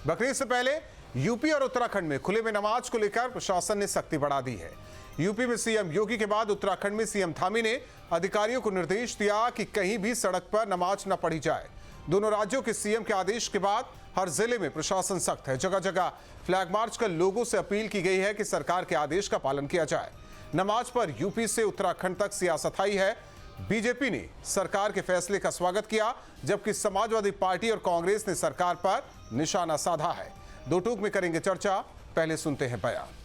बकरीद से पहले यूपी और उत्तराखंड में खुले में नमाज को लेकर प्रशासन ने सख्ती बढ़ा दी है। यूपी में सीएम योगी के बाद उत्तराखंड में सीएम धामी ने अधिकारियों को निर्देश दिया कि कहीं भी सड़क पर नमाज न पढ़ी जाए। दोनों राज्यों के सीएम के आदेश के बाद हर जिले में प्रशासन सख्त है। जगह जगह फ्लैग मार्च कर लोगों से अपील की गई है कि सरकार के आदेश का पालन किया जाए। नमाज पर यूपी से उत्तराखंड तक सियासत आई है। बीजेपी ने सरकार के फैसले का स्वागत किया, जबकि समाजवादी पार्टी और कांग्रेस ने सरकार पर निशाना साधा है। दो टूक में करेंगे चर्चा, पहले सुनते हैं बयान।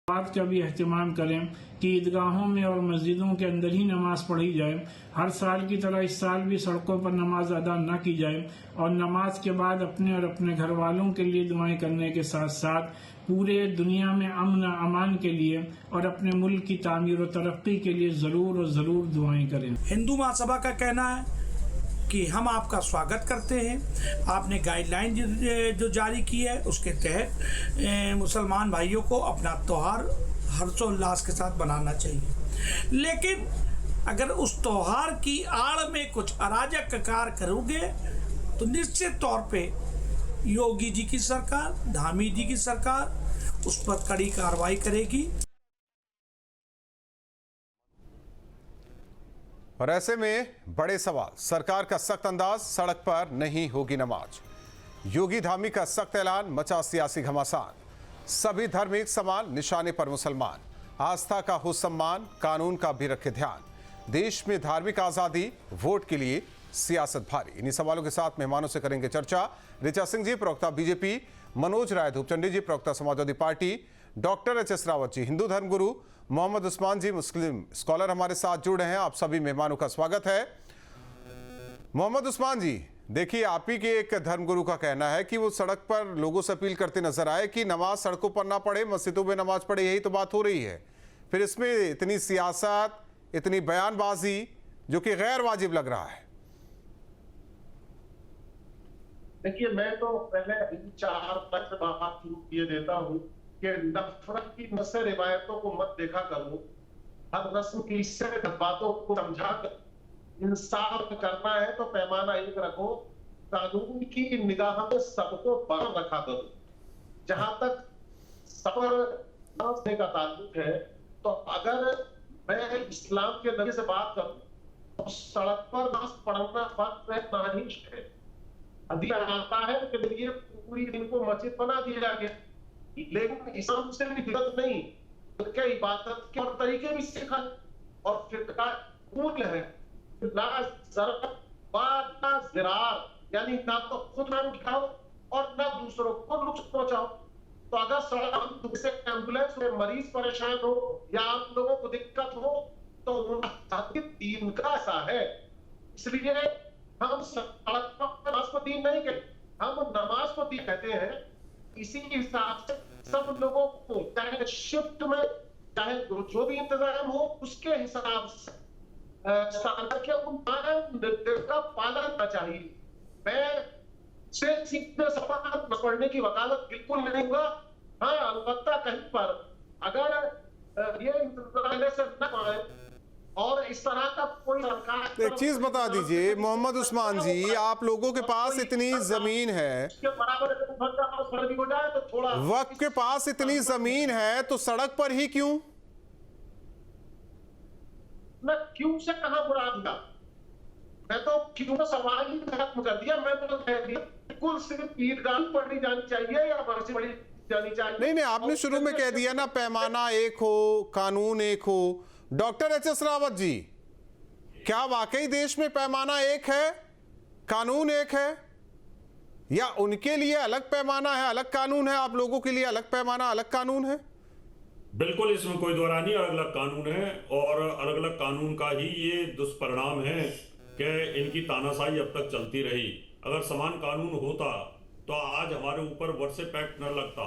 बात का भी एहतमाम करें कि ईदगाहों में और मस्जिदों के अंदर ही नमाज पढ़ी जाए। हर साल की तरह इस साल भी सड़कों पर नमाज अदा न की जाए और नमाज के बाद अपने और अपने घर वालों के लिए दुआएं करने के साथ साथ पूरे दुनिया में अमन अमान के लिए और अपने मुल्क की तामीर और तरक्की के लिए जरूर और जरूर दुआएं करें। हिंदू महासभा का कहना है कि हम आपका स्वागत करते हैं। आपने गाइडलाइन जो जारी की है उसके तहत मुसलमान भाइयों को अपना त्यौहार हर्षोल्लास के साथ मनाना चाहिए, लेकिन अगर उस त्यौहार की आड़ में कुछ अराजक कार्य करोगे तो निश्चित तौर पे योगी जी की सरकार, धामी जी की सरकार उस पर कड़ी कार्रवाई करेगी। और ऐसे में बड़े सवाल, सरकार का सख्त अंदाज, सड़क पर नहीं होगी नमाज। योगी धामी का सख्त ऐलान, मचा सियासी घमासान। सभी धर्म एक समान, निशाने पर मुसलमान। आस्था का हो सम्मान, कानून का भी रखे ध्यान। देश में धार्मिक आजादी, वोट के लिए सियासत भारी। इन्हीं सवालों के साथ मेहमानों से करेंगे चर्चा। ऋचा सिंह जी, प्रवक्ता बीजेपी, मनोज राय धूपचंडी जी, प्रवक्ता Samajwadi party, doctor H S. Rawat ji, Hindu धर्मगुरु, मोहम्मद उस्मान जी, मुस्लिम स्कॉलर हमारे साथ जुड़े हैं। आप सभी मेहमानों का स्वागत है। मोहम्मद उस्मान जी, देखिए, आप ही के एक धर्मगुरु का कहना है कि वो सड़क पर लोगों से अपील करते नजर आए कि नमाज सड़कों पर ना पढ़े, मस्जिदों में नमाज पढ़े, यही तो बात हो रही है। फिर इसमें इतनी सियासत, इतनी बयानबाजी जो कि गैर वाजिब लग रहा है। देखिए, मैं तो पहले 4 बात शुरू किए देता हूँ कि नफरत की नस्ल रिवायतों को मत देखा करो। हर रस्म की बातों को समझा कर इंसाफ करना है तो पैमाना एक रखो। कानून की निगाह में सबको बराबर रखा करो। जहां तक सफर का ताल्लुक है, तो अगर मैं इस्लाम के नबी से बात करूं तो सड़क पर नमाज पढ़ना फर्ज नाहिश है। हदीस आता है कि ये पूरी दिन को मस्जिद बना दिया गया, लेकिन इस्लाम से भी बिदअत नहीं, बल्कि इबादत के और तरीके भी सिखा और फिरका मूल है। ला ज़रर व ला ज़िरार, यानी ना तो खुद ना उठाओ और ना दूसरों को नुकसान पहुंचाओ। तो अगर सड़क से एम्बुलेंस में मरीज परेशान हो या आप लोगों को दिक्कत हो तो उनका दीन का ऐसा है। इसलिए हम सड़क पर नमाज को दीन नहीं कहते, हम नमाज को दीन कहते हैं। इसी हिसाब से सब लोगों को चाहे शिफ्ट में चाहे जो भी इंतजाम हो उसके हिसाब से निर्देश का पालन करना चाहिए। मैं पढ़ने की वकालत बिल्कुल नहीं होगा। हाँ, अलबत्ता कहीं पर अगर ये इंतजाम से न पाए और इस तरह का कोई सरकार, एक चीज बता दीजिए मोहम्मद उस्मान जी, आप लोगों के पास इतनी जमीन है, वक्त के पास इतनी जमीन है, तो सड़क पर ही क्यों? मैं क्यों से कहां बुरा दिया? मैं तो क्यों का सवाल ही खत्म कर दिया। मैं तो कह दिया बिल्कुल सिर्फ ईदगाह पढ़ी जानी चाहिए या मस्जिद पढ़ी जानी चाहिए। नहीं, आपने शुरू में कह दिया ना, पैमाना एक हो, कानून एक हो। Doctor H S. रावत जी, क्या वाकई देश में पैमाना एक है, कानून एक है, या उनके लिए अलग पैमाना है, अलग कानून है, आप लोगों के लिए अलग पैमाना, अलग कानून है? बिल्कुल, इसमें कोई दो राय नहीं। अलग अलग कानून है और अलग अलग कानून का ही ये दुष्परिणाम है कि इनकी तानाशाही अब तक चलती रही। अगर समान कानून होता तो आज हमारे ऊपर वर्षे पैक्ट न लगता।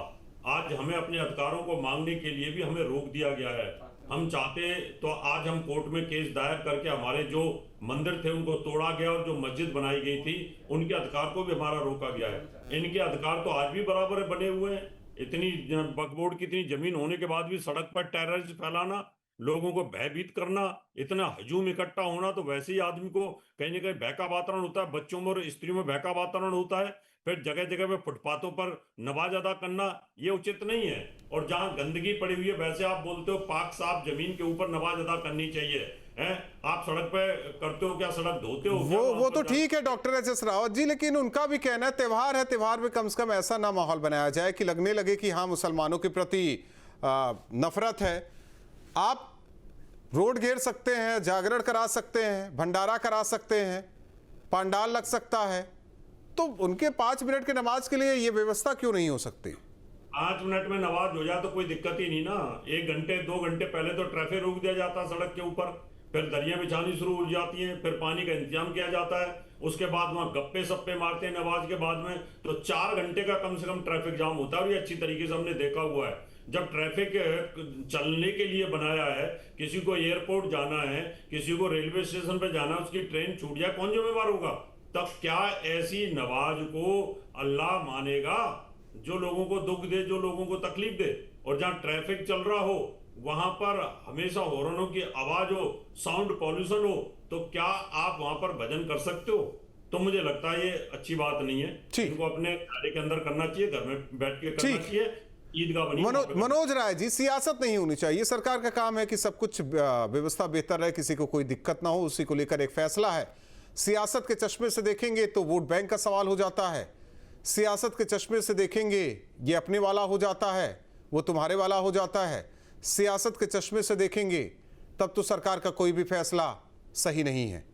आज हमें अपने अधिकारों को मांगने के लिए भी हमें रोक दिया गया है। हम चाहते तो आज हम कोर्ट में केस दायर करके हमारे जो मंदिर थे उनको तोड़ा गया और जो मस्जिद बनाई गई थी उनके अधिकार को भी हमारा रोका गया है। इनके अधिकार तो आज भी बराबर बने हुए हैं। इतनी वक्फ बोर्ड की इतनी जमीन होने के बाद भी सड़क पर टेररिस्ट फैलाना लोगों को भयभीत करना, इतना हजूम इकट्ठा होना, तो वैसे ही आदमी को कहीं ना कहीं भय का वातावरण होता है, बच्चों में और स्त्रियों में भय का वातावरण होता है। फिर जगह जगह पे फुटपाथों पर नमाज अदा करना ये उचित नहीं है। और जहां गंदगी पड़ी हुई है, वैसे आप बोलते हो पाक साफ जमीन के ऊपर नमाज अदा करनी चाहिए, हैं? आप सड़क पे करते हो क्या? सड़क धोते हो क्या? वो तो ठीक है डॉक्टर एच.एस. रावत जी, लेकिन उनका भी कहना है त्योहार है, त्योहार में कम से कम ऐसा ना माहौल बनाया जाए कि लगने लगे कि हाँ मुसलमानों के प्रति नफरत है। आप रोड घेर सकते हैं, जागरण करा सकते हैं, भंडारा करा सकते हैं, पंडाल लग सकता है, तो उनके 5 मिनट की नमाज के लिए ये व्यवस्था क्यों नहीं हो सकती? 5 मिनट में नमाज हो जाए तो कोई दिक्कत ही नहीं ना। 1 घंटे 2 घंटे पहले तो ट्रैफिक रोक दिया जाता है सड़क के ऊपर, फिर दरिया बिछानी शुरू हो जाती हैं, फिर पानी का इंतजाम किया जाता है, उसके बाद वहां गप्पे सप्पे मारते हैं नमाज के बाद में, तो 4 घंटे का कम से कम ट्रैफिक जाम होता है। और ये अच्छी तरीके से हमने देखा हुआ है। जब ट्रैफिक चलने के लिए बनाया है, किसी को एयरपोर्ट जाना है, किसी को रेलवे स्टेशन पे जाना है, उसकी ट्रेन छूट जाए, कौन जिम्मेवार होगा? तब क्या ऐसी नमाज को अल्लाह मानेगा जो लोगों को दुख दे, जो लोगों को तकलीफ दे? और जहां ट्रैफिक चल रहा हो वहां पर हमेशा हॉर्नों की आवाज हो, साउंड पॉल्यूशन हो, तो क्या आप वहां पर भजन कर सकते हो? तो मुझे लगता है ये अच्छी बात नहीं है। इनको अपने घरे के अंदर करना चाहिए, घर में बैठ के करना चाहिए। ईदगाह बनी मनोज राय जी, सियासत नहीं होनी चाहिए। सरकार का काम है कि सब कुछ व्यवस्था बेहतर रहे, किसी को कोई दिक्कत ना हो, उसी को लेकर एक फैसला है। सियासत के चश्मे से देखेंगे तो वोट बैंक का सवाल हो जाता है। सियासत के चश्मे से देखेंगे ये अपने वाला हो जाता है, वो तुम्हारे वाला हो जाता है। सियासत के चश्मे से देखेंगे तब तो सरकार का कोई भी फैसला सही नहीं है।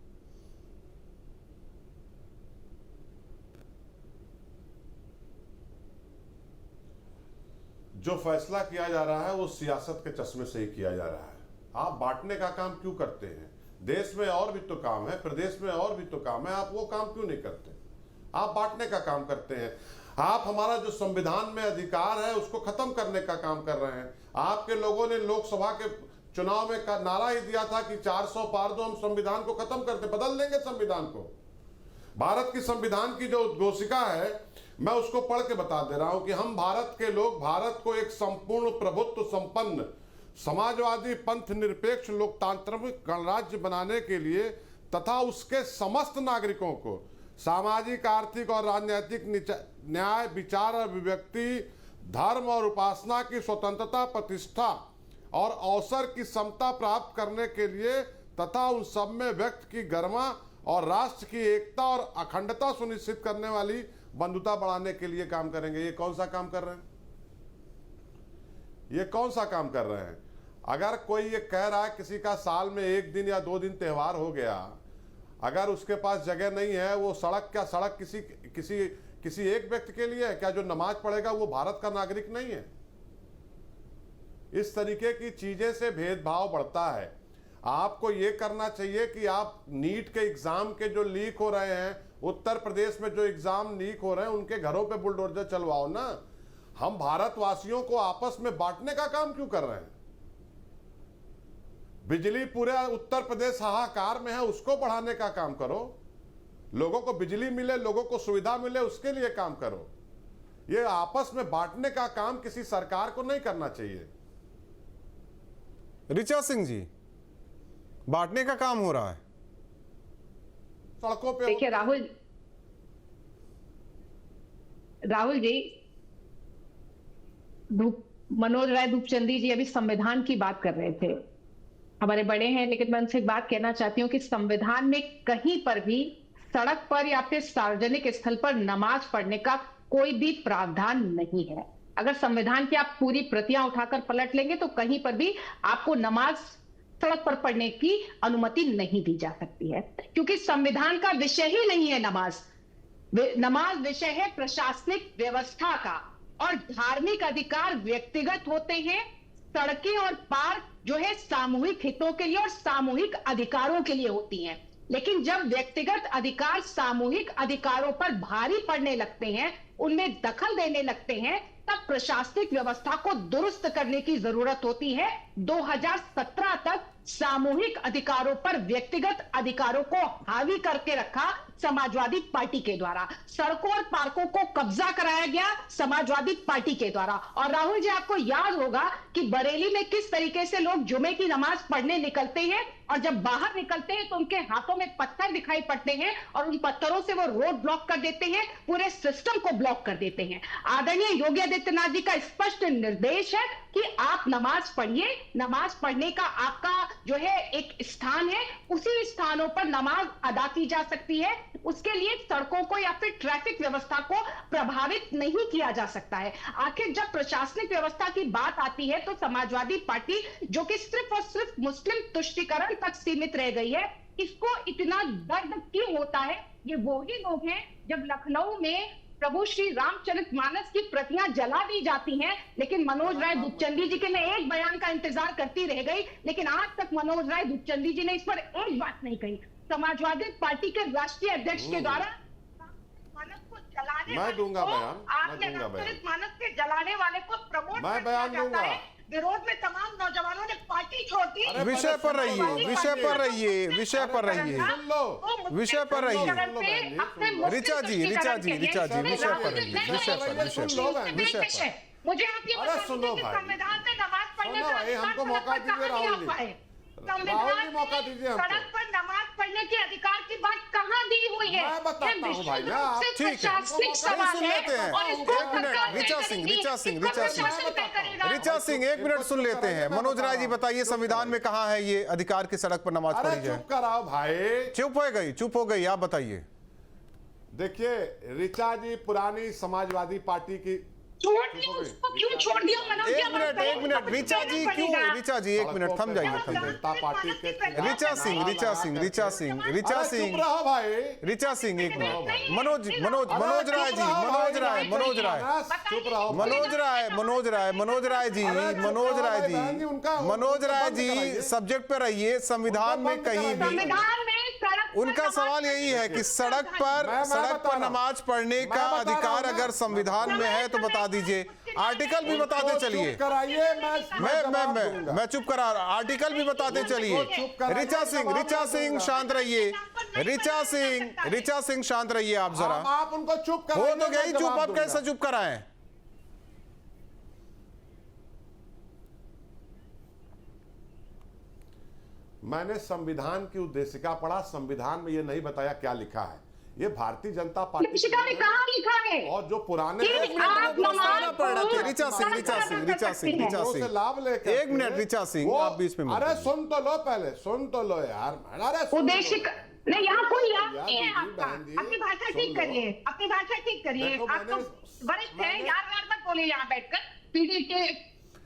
जो फैसला किया जा रहा है वो सियासत के चश्मे से ही किया जा रहा है। आप बांटने का काम क्यों करते हैं? देश में और भी तो काम है, प्रदेश में और भी तो काम है, आप वो काम क्यों नहीं करते? आप बांटने का काम करते हैं। आप हमारा जो संविधान में अधिकार है उसको खत्म करने का काम कर रहे हैं। आपके लोगों ने लोकसभा के चुनाव में नारा ही दिया था कि 400 पार दो, हम संविधान को खत्म करते, बदल देंगे संविधान को। भारत की संविधान की जो उद्घोषिका है, मैं उसको पढ़ के बता दे रहा हूं कि हम भारत के लोग भारत को एक संपूर्ण प्रभुत्व संपन्न समाजवादी पंथ निरपेक्ष लोकतांत्रिक गणराज्य बनाने के लिए तथा उसके समस्त नागरिकों को सामाजिक, आर्थिक और राजनीतिक न्याय, विचार, अभिव्यक्ति, धर्म और उपासना की स्वतंत्रता, प्रतिष्ठा और अवसर की समता प्राप्त करने के लिए तथा उन सब में व्यक्त की गरिमा और राष्ट्र की एकता और अखंडता सुनिश्चित करने वाली बंधुता बढ़ाने के लिए काम करेंगे। ये कौन सा काम कर रहे हैं? ये कौन सा काम कर रहे हैं? अगर कोई ये कह रहा है किसी का साल में 1 दिन या 2 दिन त्योहार हो गया, अगर उसके पास जगह नहीं है, वो सड़क क्या सड़क किसी एक व्यक्ति के लिए है क्या? जो नमाज पढ़ेगा वो भारत का नागरिक नहीं है? इस तरीके की चीजें से भेदभाव बढ़ता है। आपको ये करना चाहिए कि आप नीट के एग्जाम के जो लीक हो रहे हैं, उत्तर प्रदेश में जो एग्जाम लीक हो रहे हैं, उनके घरों पे बुलडोजर चलवाओ ना। हम भारतवासियों को आपस में बांटने का काम क्यों कर रहे हैं? बिजली पूरे उत्तर प्रदेश हाहाकार में है, उसको बढ़ाने का काम करो। लोगों को बिजली मिले, लोगों को सुविधा मिले, उसके लिए काम करो। ये आपस में बांटने का काम किसी सरकार को नहीं करना चाहिए। ऋचा सिंह जी, बांटने का काम हो रहा है सड़कों पे। देखिए राहुल जी, मनोज राय धूपचंदी जी अभी संविधान की बात कर रहे थे, हमारे बड़े हैं, लेकिन मैं उनसे एक बात कहना चाहती हूँ कि संविधान में कहीं पर भी सड़क पर या फिर सार्वजनिक स्थल पर नमाज पढ़ने का कोई भी प्रावधान नहीं है। अगर संविधान की आप पूरी प्रतियां उठाकर पलट लेंगे तो कहीं पर भी आपको नमाज सड़क पर पढ़ने की अनुमति नहीं दी जा सकती है, क्योंकि संविधान का विषय ही नहीं है नमाज। नमाज विषय है प्रशासनिक व्यवस्था का, और धार्मिक अधिकार व्यक्तिगत होते हैं। सड़कें और पार्क जो है सामूहिक हितों के लिए और सामूहिक अधिकारों के लिए होती हैं। लेकिन जब व्यक्तिगत अधिकार सामूहिक अधिकारों पर भारी पड़ने लगते हैं, उनमें दखल देने लगते हैं, तब तब प्रशासनिक व्यवस्था को दुरुस्त करने की जरूरत होती है। 2017 तक सामूहिक अधिकारों पर व्यक्तिगत अधिकारों को हावी करके रखा समाजवादी पार्टी के द्वारा। सड़कों और पार्कों को कब्जा कराया गया समाजवादी पार्टी के द्वारा। और राहुल जी, आपको याद होगा कि बरेली में किस तरीके से लोग जुमे की नमाज पढ़ने निकलते हैं और जब बाहर निकलते हैं तो उनके हाथों में पत्थर दिखाई पड़ते हैं और उन पत्थरों से वो रोड ब्लॉक कर देते हैं, पूरे सिस्टम को ब्लॉक कर देते हैं। आदरणीय योगी आदित्यनाथ जी का स्पष्ट निर्देश है कि आप नमाज पढ़िए, नमाज पढ़ने का आपका जो है एक स्थान है, उसी स्थानों पर नमाज अदा की जा सकती है। उसके लिए सड़कों को या फिर ट्रैफिक व्यवस्था को प्रभावित नहीं किया जा सकता है। आखिर जब प्रशासनिक व्यवस्था की बात आती है तो समाजवादी पार्टी, जो कि सिर्फ और सिर्फ मुस्लिम तुष्टीकरण तक सीमित रह गई है, इसको इतना दर्द क्यों होता है? ये वो ही लोग हैं जब लखनऊ में प्रभु श्री रामचरितमानस की प्रतियां जला दी जाती हैं, लेकिन मनोज राय दुपचंदी जी के मैं एक बयान का इंतजार करती रह गई, लेकिन आज तक मनोज राय दुपचंदी जी ने इस पर एक बात नहीं कही। समाजवादी पार्टी के राष्ट्रीय अध्यक्ष के द्वारा मानस को जलाने मैं दूंगा बयान, आपने रामचरितमानस के जलाने वाले को प्रमोट मैं बयान दूंगा। विरोध में तमाम नौजवानों ने पार्टी छोड़ दी। विषय पर रहिए, विषय पर रहिए, विषय पर रहिए, सुन लो, विषय पर रहिए। ऋचा जी, ऋचा जी, ऋचा जी, विषय पर रहिए, विषय पर, विषय पर। मुझे आप ये अरे बताइए सुनो कि भाई, संविधान में नमाज पढ़ने सुनो का भाई, अधिकार हमको सड़क मौका पर दीजिए कहाँ राहुल दिया जी। हुआ है? राहुल जी संविधान मौका दीजिए में हमको। सड़क पर नमाज पढ़ने के अधिकार की बात कहाँ दी हुई है? मैं बताता हूँ भाई ना, आप ठीक है, प्रशासनिक सुन सवाल है लेते हैं। और इसको एक मिनट, सरकार ऋचा तय सिंह, करेगी। ऋचा सिंह, इसको ऋचा सिंह। प्रशासन तय करेगा। ऋचा सिंह, एक मिनट सुन लेते हैं। मनोज राय जी बताइए, संविधान में कहाँ है ये अधिकार की सड़क पर नमाज अरे पढ़ी जाए? चुप कराओ भाई, चुप हो गई, चुप हो गई, आप बताइए। देखिए ऋचा जी पुरानी समाजवादी पार्टी की छोड़ दिया उसको, क्यों छोड़ दिया मनोज जी? एक मिनट, ऋचा जी क्यों? ऋचा जी एक मिनट थम जाइए, थम जाइए। जनता पार्टी के ऋचा सिंह, ऋचा सिंह, ऋचा सिंह, ऋचा अरे सिंह, चुप रहो भाई, ऋचा सिंह, एक मिनट। मनोज मनोज राय जी, मनोज राय, मनोज राय, चुप रहो, मनोज राय, मनोज राय, मनोज राय जी, मनोज राय जी, मनोज राय जी, सब्जेक्ट पे रहिए। संविधान में कहीं भी संविधान में सड़क पर उनका नमाज सवाल यही है कि सड़क पर नमाज पढ़ने का अधिकार अगर संविधान में है तो बता दीजिए। आर्टिकल भी बताते चलिए। चुप कराइए, मैं चुप करा रहा, आर्टिकल भी बताते चलिए। ऋचा सिंह, ऋचा सिंह शांत रहिए। ऋचा सिंह शांत रहिए आप जरा। आप उनको चुप हो कराइए, तो गई मैं चुप, जवाब आप कैसे दूंगा। चुप कराएं? मैंने संविधान की उद्देशिका पढ़ा, संविधान में ये नहीं बताया क्या लिखा है। ये भारतीय जनता पार्टी शिक्षा में कहाँ लिखा है? और जो पुराने कि आप नमाज पढ़ रहे थे। ऋचा सिंह, पढ़ो, ऋचा सिंह, ऋचा सिंह, ऋचा से सिंह, लाभ लेकर एक मिनट ऋचा सिंह, आप बीच में मत अरे बोलिए। सुन तो लो, पहले सुन तो लो यार। अरे सुन उद्देश्य तो लो। नहीं, यहाँ कोई याद यार नहीं है दीदी, आपका। बहन जी, अपनी भाषा सुन ठीक लो। करिए, अपनी भाषा ठीक करिए। देखो, आप तो मैंने- वरिष्ठ है, मैंने- यार यार मत बोले यहाँ बैठकर। पीढ़ी के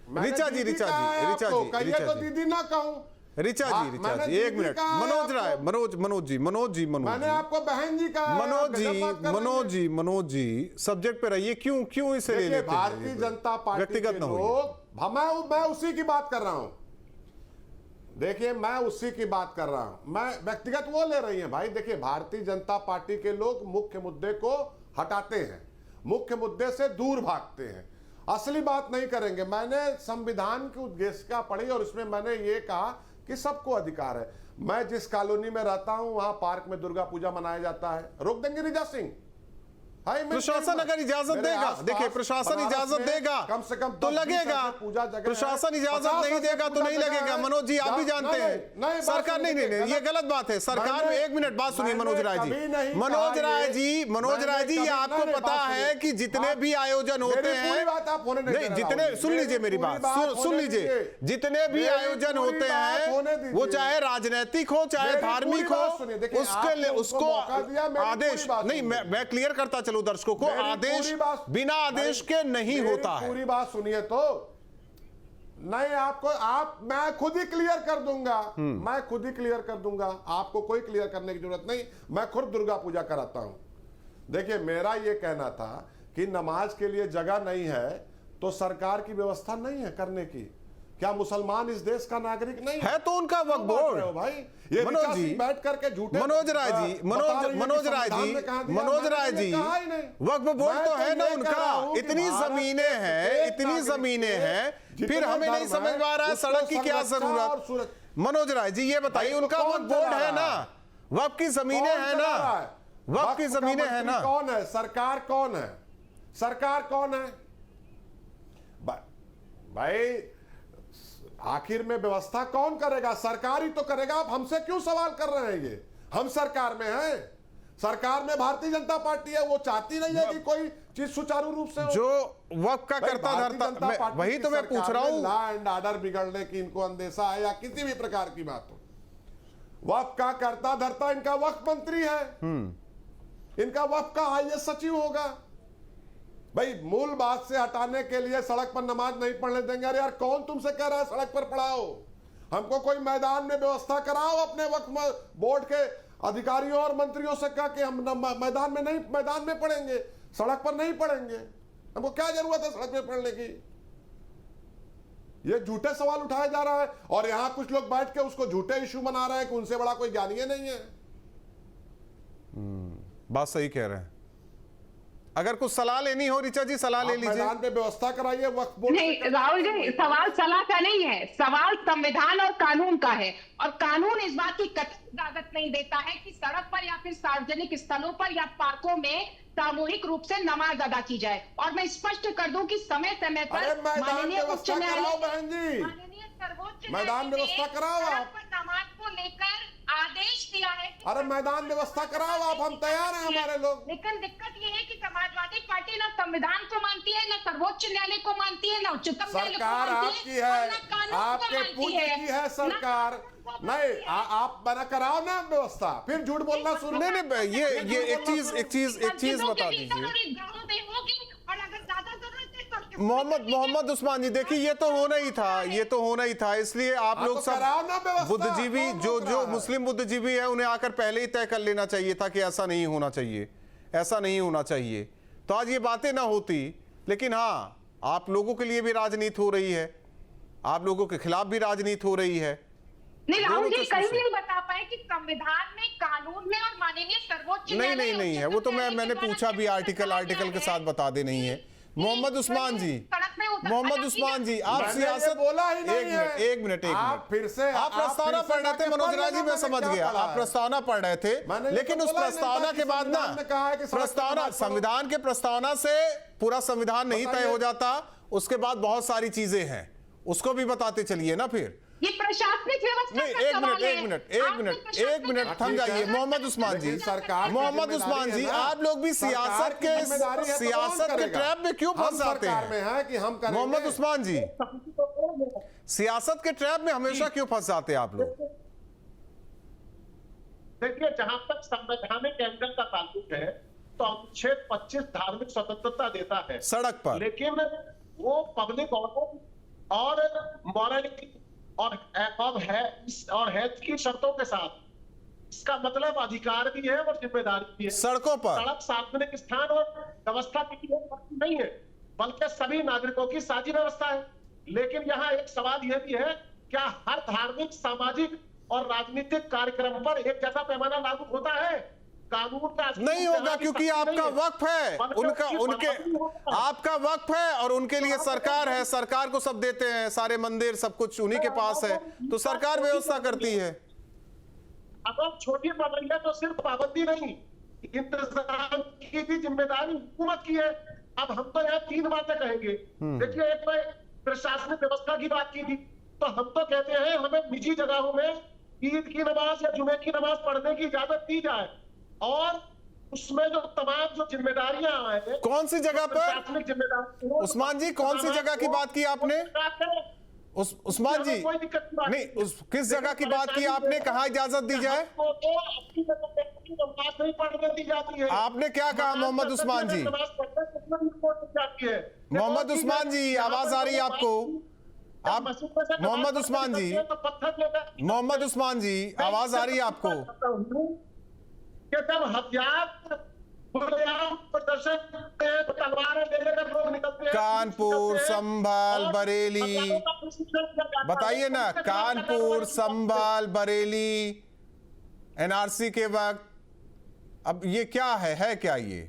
मैंने ऋचा जी, दीदी ऋचा कहा जी, है ऋचा आपको, जी, कहिए ऋचा तो जी। दीदी ना कहूं। ऋचा जी, ऋचा मैंने जी, एक दीदी मिनट। कहा है मनोज राय, आपको। मनोज जी, मनोज जी, मनोज मैंने जी, आपको बहन जी कहा है, मनोज जी, गजब बात कर रहे हैं। मनोज जी, सब्जेक्ट पे रहिए। क्यों इसे ले देखिए, लेते हैं? भारतीय जनता पार्टी के व्यक्तिगत ना होइए। लोग, मैं उसी की बात कर रहा हूं। देखिए, मैं उसी की बात कर रहा हूं। मैं व्यक्तिगत वो ले रही हैं भाई। देखिए, भारतीय जनता पार्टी के लोग मुख्य मुद्दे को हटाते हैं, मुख्य मुद्दे से दूर भागते हैं, असली बात नहीं करेंगे। मैंने संविधान की उद्देशिका पढ़ी और इसमें मैंने ये कहा कि सबको अधिकार है। मैं जिस कॉलोनी में रहता हूं वहां पार्क में दुर्गा पूजा मनाया जाता है, रोक देंगे ऋचा सिंह? प्रशासन अगर इजाजत देगा, देखिए प्रशासन इजाजत देगा कम से कम तो लगेगा। प्रशासन इजाजत नहीं देगा तो नहीं लगेगा। मनोज जी, आप भी जानते हैं सरकार नहीं, ये गलत बात है। सरकार में, एक मिनट बात सुनिए मनोज राय जी, मनोज राय जी, ये आपको पता है कि जितने भी आयोजन होते हैं, नहीं जितने, सुन लीजिए मेरी बात, सुन लीजिए, जितने भी आयोजन होते हैं वो चाहे राजनीतिक हो चाहे धार्मिक हो, उसके लिए उसको आदेश नहीं, मैं क्लियर करता चलूं दर्शकों को, आदेश बिना आदेश के नहीं होता है। पूरी बात सुनिए तो नहीं, मैं खुद ही क्लियर कर दूंगा, मैं खुद ही क्लियर कर दूंगा, आपको कोई क्लियर करने की जरूरत नहीं। मैं खुद दुर्गा पूजा कराता हूं। देखिए, मेरा यह कहना था कि नमाज के लिए जगह नहीं है तो सरकार की व्यवस्था नहीं है करने की। क्या मुसलमान इस देश का नागरिक नहीं है? तो उनका वक्फ क्यों बांट बोर्ड रहे हो भाई, ये मनोज ऋचा जी, सिंह बैठ करके झूठे मनोज राय जी, मनोज राय जी, वक्फ बोर्ड तो है ना उनका, इतनी जमीनें हैं, इतनी जमीनें हैं, फिर हमें नहीं समझ में आ रहा है सड़क की क्या जरूरत। मनोज राय जी ये बताइए, उनका वक्फ बोर्ड है ना, वक्फ की जमीनें हैं ना, वक्फ की जमीनें हैं ना। कौन है? सरकार कौन है? सरकार कौन है भाई? आखिर में व्यवस्था कौन करेगा? सरकार ही तो करेगा। आप हमसे क्यों सवाल कर रहे हैं? ये हम सरकार में हैं, सरकार में भारतीय जनता पार्टी है, वो चाहती नहीं है कि कोई चीज सुचारू रूप से हो। जो वक्फ का करता धरता, वही तो मैं पूछ रहा हूं। लॉ एंड ऑर्डर बिगड़ने की इनको अंदेशा है या किसी भी प्रकार की बात हो, वक्फ का करता धरता इनका वक्फ मंत्री है, इनका वक्फ का आईएएस सचिव होगा। भाई मूल बात से हटाने के लिए सड़क पर नमाज नहीं पढ़ने देंगे। अरे यार कौन तुमसे कह रहा है सड़क पर पढ़ाओ? हमको कोई मैदान में व्यवस्था कराओ, अपने वक्त बोर्ड के अधिकारियों और मंत्रियों से कहा कि हम मैदान में पढ़ेंगे, सड़क पर नहीं पढ़ेंगे। हमको क्या जरूरत है सड़क पर पढ़ने की? ये झूठे सवाल उठाया जा रहा है और यहां कुछ लोग बैठ के उसको झूठे इशू बना रहे हैं कि उनसे बड़ा कोई ज्ञानी नहीं है। बात सही कह रहे हैं। अगर कुछ सलाह लेनी हो ऋचा जी, सलाह ले लीजिए। मैदान पे व्यवस्था कराइए, वक्फ बोर्ड नहीं राहुल जी, सवाल सलाह का नहीं है, सवाल संविधान और कानून का है। और कानून इस बात की कतई इजाजत नहीं देता है कि सड़क पर या फिर सार्वजनिक स्थलों पर या पार्कों में सामूहिक रूप से नमाज अदा की जाए। और मैं स्पष्ट कर दूं कि समय समय पर माननीय उच्च न्यायालय, माननीय सर्वोच्च मैदान व्यवस्था कराओ आप। नमाज को लेकर आदेश दिया है। अरे मैदान व्यवस्था कराओ आप, हम तैयार हैं हमारे लोग। लेकिन दिक्कत ये है कि समाजवादी पार्टी ना संविधान को मानती है, ना सर्वोच्च न्यायालय को मानती है, ना उच्चतम न्यायालय को सरकार मानती आपकी और है, ना कानून को आपके मानती पूज्य की है सरकार। नहीं आप बना कराओ ना व्यवस्था, फिर झूठ बोलना शुरू। नहीं ये एक चीज बता दीजिए मोहम्मद उस्मान जी, देखिए ये तो होना ही था, इसलिए आप लोग सब बुद्धिजीवी जो मुस्लिम बुद्धिजीवी है उन्हें आकर पहले ही तय कर लेना चाहिए था कि ऐसा नहीं होना चाहिए, तो आज ये बातें ना होती। लेकिन हाँ, आप लोगों के लिए भी राजनीति हो रही है, आप लोगों के खिलाफ भी राजनीति हो रही है। नहीं राहुल जी कहीं नहीं बता पाए कि संविधान में, कानून में और माननीय सर्वोच्च नहीं है, वो तो मैंने पूछा भी, आर्टिकल के साथ बता दे नहीं है। मोहम्मद उस्मान जी आप सियासत बोला ही नहीं है। एक मिनट आप फिर से आप प्रस्तावना पढ़ रहे थे मनोज राय जी, मैं समझ गया आप प्रस्तावना पढ़ रहे थे, लेकिन उस प्रस्तावना के बाद ना प्रस्तावना, संविधान के प्रस्तावना से पूरा संविधान नहीं तय हो जाता, उसके बाद बहुत सारी चीजें हैं, उसको भी बताते चलिए ना। फिर ये प्रशासनिक व्यवस्था नहीं, एक मिनट थम जाइए। मोहम्मद उस्मान जी आप लोग भी सियासत के ट्रैप में क्यों फंस जाते हैं? मोहम्मद उस्मान जी सियासत के ट्रैप में हमेशा क्यों फंस जाते हैं आप लोग? देखिए, जहां तक संवैधानिक एंगल का ताल्लुक है तो अनुच्छेद 25 धार्मिक स्वतंत्रता देता है सड़क पर, लेकिन वो पब्लिक और मॉरलिटी और हेल्थ की शर्तों के साथ, इसका मतलब अधिकार भी है और जिम्मेदारी भी है। सड़कों पर सड़क सार्वजनिक स्थान और व्यवस्था की नहीं है, बल्कि सभी नागरिकों की साझी व्यवस्था है। लेकिन यहाँ एक सवाल यह भी है, क्या हर धार्मिक, सामाजिक और राजनीतिक कार्यक्रम पर एक जैसा पैमाना लागू होता है? कानून का नहीं होगा, क्योंकि आपका वक्फ है, आपका वक्फ है और उनके लिए सरकार है, सरकार को सब देते हैं, सारे मंदिर सब कुछ उन्हीं के पास है, तो सरकार व्यवस्था करती है। अगर छोटी पड़ रही है तो सिर्फ पाबंदी नहीं, इंतजाम की भी जिम्मेदारी हुकूमत की है। अब हम तो यहाँ 3 बातें कहेंगे। देखिए, एक मैं प्रशासनिक व्यवस्था की बात की थी, तो हम तो कहते हैं हमें निजी जगहों में ईद की नमाज या जुमे की नमाज पढ़ने की इजाजत दी जाए, और उसमें जो तमाम जो जिम्मेदारियां हैं, कौन सी जगह पर जिम्मेदारी, उस्मान जी कौन सी जगह की बात की आपने? उस्मान जी नहीं, किस जगह की बात की आपने? कहाँ इजाजत दी जाए? नहीं पढ़ने दी जाती है। आपने क्या कहा मोहम्मद उस्मान जी? मोहम्मद उस्मान जी आवाज आ रही है आपको? आप मोहम्मद उस्मान जी आवाज आ रही है आपको? कि जब हथियार प्रदर्शन तलवारें लेकर लोग निकलते हैं, कानपुर, संभल, बरेली, बताइए ना, कानपुर, संभल, बरेली, एनआरसी के वक्त, अब ये क्या है क्या ये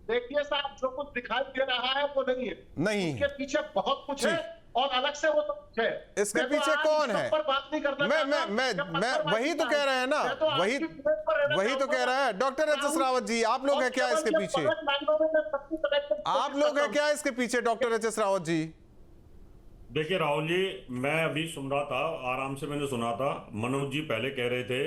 देखिए साहब, जो कुछ दिखाई दे रहा है वो नहीं है, नहीं इसके पीछे बहुत कुछ है और अलग से वो सब कुछ है। इसके मैं तो पीछे आज कौन इस है? सब पर बात नहीं करना मैं चाहता। वही तो कह रहे हैं ना, मैं तो आज वही की डिबेट पर रहना वही तो कह रहे हैं doctor H S Rawat ji. आप लोग हैं क्या इसके पीछे? आप लोग हैं क्या इसके पीछे doctor H S Rawat ji? देखिए राहुल जी, मैं अभी सुन रहा था, आराम से मैंने सुना था, मनोज जी पहले कह रहे थे,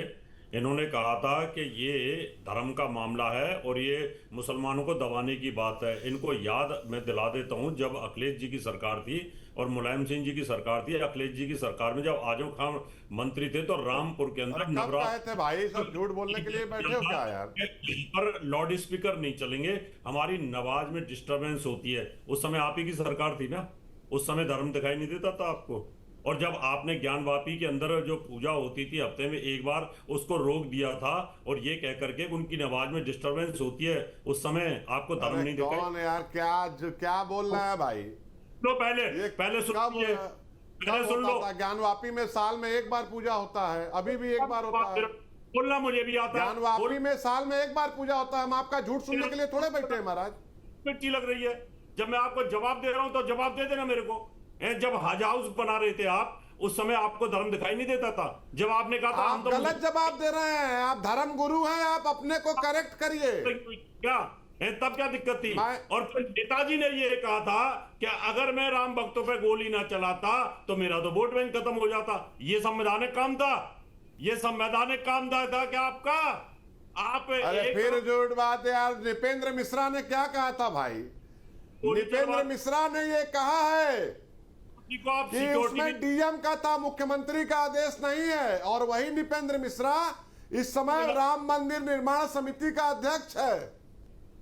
इन्होंने कहा था कि ये धर्म का मामला है और ये मुसलमानों को दबाने की बात है। इनको याद मैं दिला देता हूं, जब अखिलेश जी की सरकार थी और मुलायम सिंह जी की सरकार थी, अखिलेश जी की सरकार में जब आजम खान मंत्री थे तो रामपुर के अंदर नवरात्र थे भाई, सब झूठ बोलने के लिए बैठे हो क्या यार? पर लाउड स्पीकर नहीं चलेंगे, हमारी नमाज में डिस्टरबेंस होती है। उस समय आप ही की सरकार थी ना, उस समय धर्म दिखाई नहीं देता था आपको। और जब आपने ज्ञानवापी के अंदर जो पूजा होती थी हफ्ते में एक बार, उसको रोक दिया था और ये कह करके उनकी नमाज में डिस्टरबेंस होती है, उस समय आपको धर्म नहीं दिखाई। कौन है यार, क्या बोल रहा है भाई? तो पहले सुन लीजिए, पहले सुन लो। ज्ञानवापी में साल में एक बार पूजा होता है, अभी भी एक बार होता है। बोलना मुझे भी आता है। ज्ञानवापी में साल में एक बार पूजा होता है। हम आपका झूठ सुनने के लिए थोड़े बैठे हैं महाराज। मिट्टी लग रही है। जब मैं आपको जवाब दे रहा हूं तो जवाब दे देना मेरे को। जब हज हाउस बना रहे थे आप, उस समय आपको धर्म दिखाई नहीं देता था? जब आपने कहा था आप गलत जवाब दे रहे हैं। आप धर्म गुरु हैं, आप अपने को करेक्ट करिए। क्या तब क्या दिक्कत थी? और फिर नेताजी ने ये कहा था कि अगर मैं राम भक्तों पे गोली ना चलाता तो मेरा तो वोट बैंक खत्म हो जाता। ये संवैधानिक काम था, ये संवैधानिक काम था क्या आपका? आप अरे फिर झूठ बात है यार। नृपेंद्र मिश्रा ने क्या कहा था भाई? नृपेंद्र मिश्रा ने ये कहा है कि उसमें डीएम का था, मुख्यमंत्री का आदेश नहीं है। और वही नृपेंद्र मिश्रा इस समय राम मंदिर निर्माण समिति का अध्यक्ष है।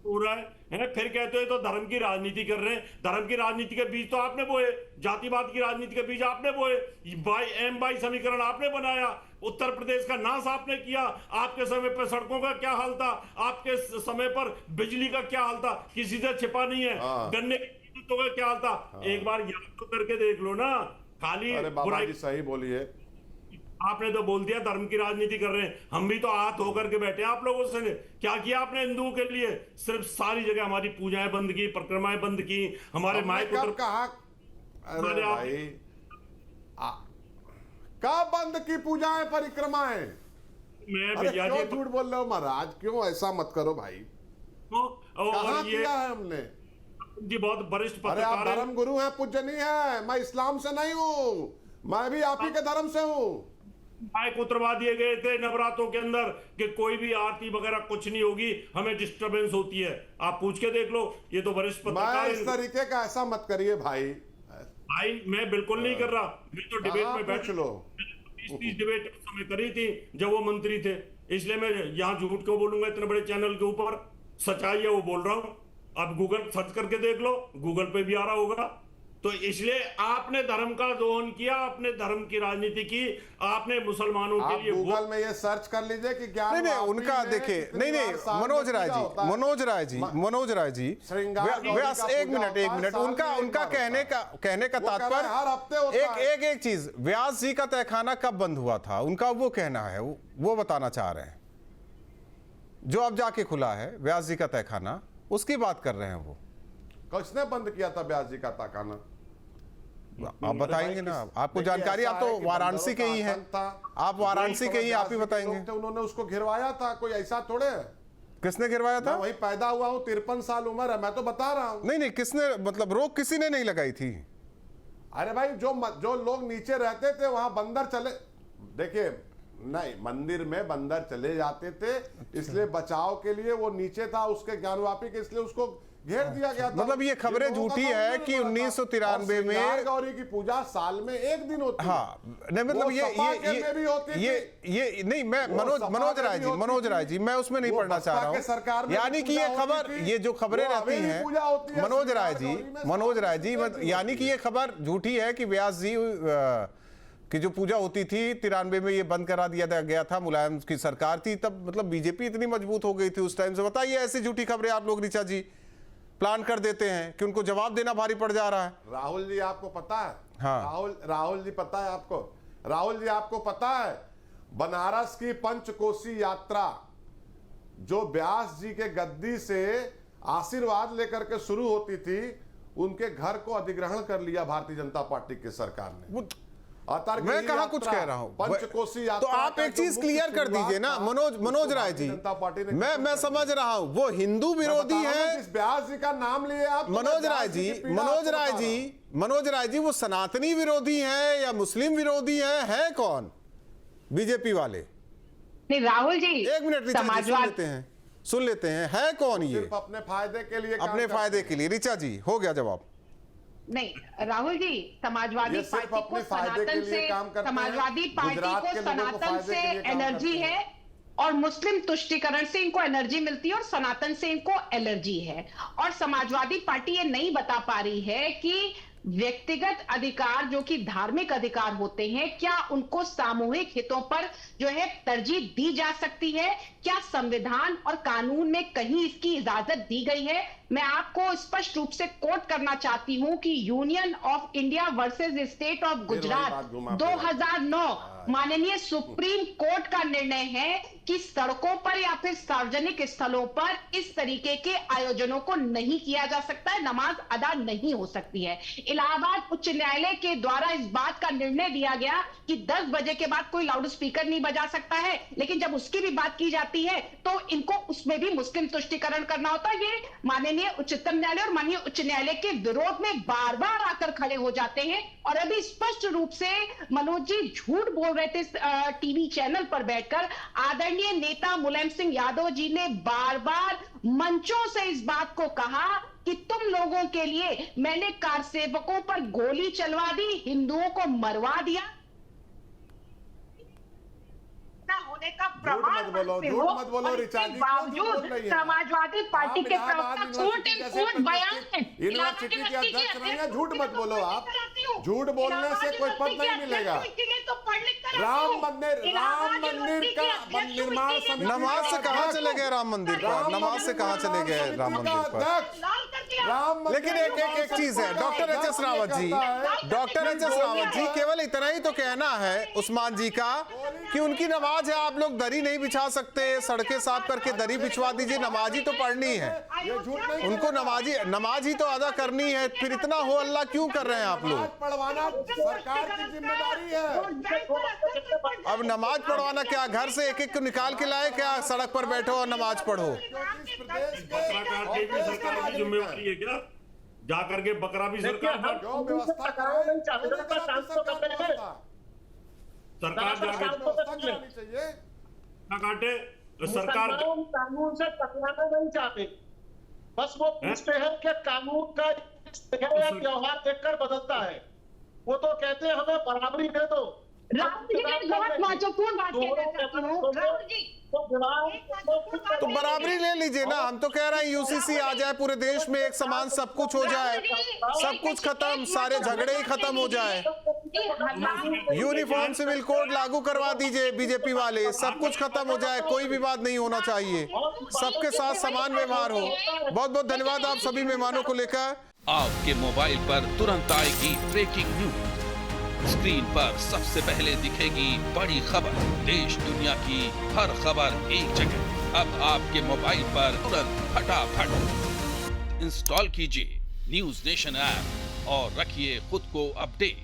पूरा है। फिर कहते हैं तो धर्म की राजनीति कर रहे हैं। धर्म की राजनीति के बीज तो आपने बोए, जातिवाद की राजनीति के बीज आपने बोए, बाई समीकरण आपने बनाया, उत्तर प्रदेश का नाश आपने किया। आपके समय पर सड़कों का क्या हाल था, आपके समय पर बिजली का क्या हाल था, किसी से छिपा नहीं है। गन्ने तो क्या हाल था, एक बार याद तो करके देख लो ना। खाली बाबा जी सही बोलिए। आपने तो बोल दिया धर्म की राजनीति कर रहे हैं। हम भी तो हाथ होकर के बैठे आप लोगों से। क्या किया आपने हिंदुओं के लिए? सिर्फ सारी जगह हमारी पूजाएं बंद की, परिक्रमाएं बंद की, हमारे माइक कहा। अरे भाई कब बंद की पूजाएं परिक्रमाएं? क्यों झूठ बोल रहे हो महाराज? क्यों ऐसा मत करो भाई। कहाँ किया है हमने जी? बहुत वरिष्ठ पत्रकार। अरे आप धर्म गुरु हैं, पूजनीय है। मैं इस्लाम से नहीं हूँ, मैं भी आप ही के धर्म से हूँ। माइक उतरवा दिए गए थे नवरात्रों के अंदर कि कोई भी आरती वगैरह कुछ नहीं होगी, हमें डिस्टरबेंस होती है। आप पूछ के देख लो, ये तो वरिष्ठ पत्रकार। इस तरीके का ऐसा मत करिए भाई। भाई मैं बिल्कुल नहीं कर रहा। मैं तो डिबेट में बैठ लो। 30 डिबेट उस समय करी थी जब वो मंत्री थे, इसलिए मैं यहाँ झूठ क्यों बोलूंगा इतने बड़े चैनल के ऊपर? सच्चाई है वो बोल रहा हूँ। अब गूगल सर्च करके देख लो, गूगल पे भी आ रहा होगा। तो इसलिए आपने धर्म का दोहन किया, आपने धर्म की राजनीति की, आपने मुसलमानों के लिए गूगल में ये सर्च कर लीजिए कि क्या नहीं उनका देखिए। नहीं मनोज राय जी व्यास एक मिनट उनका कहने का तात्पर्य एक चीज, व्यास जी का तहखाना कब बंद हुआ था उनका वो कहना है, वो बताना चाह रहे हैं। जो अब जाके खुला है व्यास जी का तहखाना, उसकी बात कर रहे हैं वो। किसने बंद किया था व्यास जी का तहखाना? आप बताएंगे ना, आपको जानकारी। आप तो वाराणसी के ही हैं, आप वाराणसी के ही, आप ही बताएंगे। उन्होंने उसको घिरवाया था, कोई ऐसा थोड़े। किसने घिरवाया था? वही पैदा हुआ हूँ, 53 साल उम्र है, मैं तो बता रहा हूँ। नहीं किसने, मतलब रोक किसी ने नहीं लगाई थी। अरे भाई जो लोग नीचे रहते थे वहां बंदर चले, देखिए नहीं, मंदिर में बंदर चले जाते थे, इसलिए बचाव के लिए वो नीचे था उसके ज्ञानवापी के, इसलिए उसको घेर दिया गया था। मतलब ये खबरें झूठी है कि 1993 में गौरी की पूजा साल में एक दिन होती है। हाँ नहीं, मतलब ये नहीं, मैं मनोज राय जी मैं उसमें नहीं पढ़ना चाह रहा हूँ। यानी कि ये खबर, ये जो खबरें रहती हैं मनोज राय जी, यानी कि ये खबर झूठी है कि व्यास जी की जो पूजा होती थी 93 में ये बंद करा दिया गया था, मुलायम की सरकार थी तब, मतलब बीजेपी इतनी मजबूत हो गई थी उस टाइम से। बताइए ऐसी झूठी खबरें आप लोग ऋचा जी, प्लान कर देते हैं कि उनको जवाब देना भारी पड़ जा रहा है। राहुल जी आपको पता है? हाँ। राहुल जी पता है आपको? राहुल जी आपको पता है बनारस की पंचकोसी यात्रा जो व्यास जी के गद्दी से आशीर्वाद लेकर के शुरू होती थी, उनके घर को अधिग्रहण कर लिया भारतीय जनता पार्टी की सरकार ने। मैं कहाँ कुछ कह रहा हूँ, पंचकोसी तो यात्रा आप एक चीज क्लियर कर दीजिए ना मनोज राय जी। मैं समझ रहा हूँ वो हिंदू विरोधी है, व्यास जी का नाम लिए आप। मनोज राय जी वो सनातनी विरोधी हैं या मुस्लिम विरोधी हैं, है कौन? बीजेपी वाले? नहीं राहुल जी, एक मिनट सुन लेते हैं है कौन ये? सिर्फ अपने फायदे के लिए, अपने फायदे के लिए। ऋचा जी हो गया जवाब। नहीं राहुल जी, समाजवादी पार्टी को सनातन से, समाजवादी पार्टी को सनातन से एनर्जी है और मुस्लिम तुष्टीकरण से इनको एनर्जी मिलती है और सनातन से इनको एलर्जी है। और समाजवादी पार्टी ये नहीं बता पा रही है कि व्यक्तिगत अधिकार जो कि धार्मिक अधिकार होते हैं, क्या उनको सामूहिक हितों पर जो है तरजीह दी जा सकती है? क्या संविधान और कानून में कहीं इसकी इजाजत दी गई है? मैं आपको स्पष्ट रूप से कोट करना चाहती हूं कि union of India versus state of Gujarat 2009 माननीय सुप्रीम कोर्ट का निर्णय है कि सड़कों पर या फिर सार्वजनिक स्थलों पर इस तरीके के आयोजनों को नहीं किया जा सकता है, नमाज अदा नहीं हो सकती है। इलाहाबाद उच्च न्यायालय के द्वारा इस बात का निर्णय दिया गया कि 10 बजे के बाद कोई लाउड स्पीकर नहीं बजा सकता है, लेकिन जब उसकी भी बात की जाती है तो इनको उसमें भी मुस्लिम तुष्टीकरण करना होता है। ये माननीय उच्चतम न्यायालय और माननीय उच्च न्यायालय के विरोध में बार बार आकर खड़े हो जाते हैं। और अभी स्पष्ट रूप से मनोज जी झूठ बोल रहे थे टीवी चैनल पर बैठकर। आदरणीय नेता मुलायम सिंह यादव जी ने बार बार मंचों से इस बात को कहा कि तुम लोगों के लिए मैंने कार सेवकों पर गोली चलवा दी, हिंदुओं को मरवा दिया होने का प्रमाण झूठ मत बोलो ऋचा जी, बावजूद समाजवादी पार्टी के प्रवक्ता कोर्ट बयान है। यूनिवर्सिटी के अध्यक्ष नहीं है, झूठ मत बोलो आप। झूठ बोलने से कोई पद नहीं मिलेगा। राम मंदिर का निर्माण नमाज से कहाँ चले गए राम मंदिर पर? नमाज से कहाँ चले गए राम मंदिर पर? लेकिन एक चीज है doctor H S Rawat ji, केवल इतना ही तो कहना है उस्मान जी का कि उनकी नमाज है, आप लोग दरी नहीं बिछा सकते, सड़कें साफ करके दरी बिछवा दीजिए, नमाज ही तो पढ़नी है, उनको नमाज ही तो अदा करनी है, फिर इतना हो अल्लाह क्यों कर रहे हैं आप लोग? पढ़वाना सरकार की जिम्मेदारी है। अब नमाज पढ़वाना क्या घर से एक को निकाल के लाए क्या? सड़क पर बैठो और नमाज पढ़ो। बकरा काट के भी सरकार की जिम्मेवारी है क्या? जाकर के बकरा भी सरकार व्यवस्था सरकार चाहिए ना काटे सरकार कानून से टकराना नहीं चाहते, बस वो पूछते हैं कि कानून का त्योहार देखकर बदलता है। वो तो कहते हैं हमें बराबरी दे दो। बहुत महत्वपूर्ण बात कह रहे हैं। तो बराबरी ले लीजिए ना, हम तो कह रहे हैं यूसीसी आ जाए, पूरे देश में एक समान सब कुछ हो जाए, सब कुछ खत्म, सारे झगड़े ही खत्म हो जाए, यूनिफॉर्म सिविल कोड लागू करवा दीजिए बीजेपी वाले, सब कुछ खत्म हो जाए, कोई विवाद नहीं होना चाहिए, सबके साथ समान व्यवहार हो। बहुत बहुत धन्यवाद आप सभी मेहमानों को लेकर। आपके मोबाइल पर तुरंत आएगी ब्रेकिंग न्यूज, स्क्रीन पर सबसे पहले दिखेगी बड़ी खबर, देश दुनिया की हर खबर एक जगह। अब आपके मोबाइल पर तुरंत फटाफट इंस्टॉल कीजिए न्यूज नेशन ऐप और रखिए खुद को अपडेट।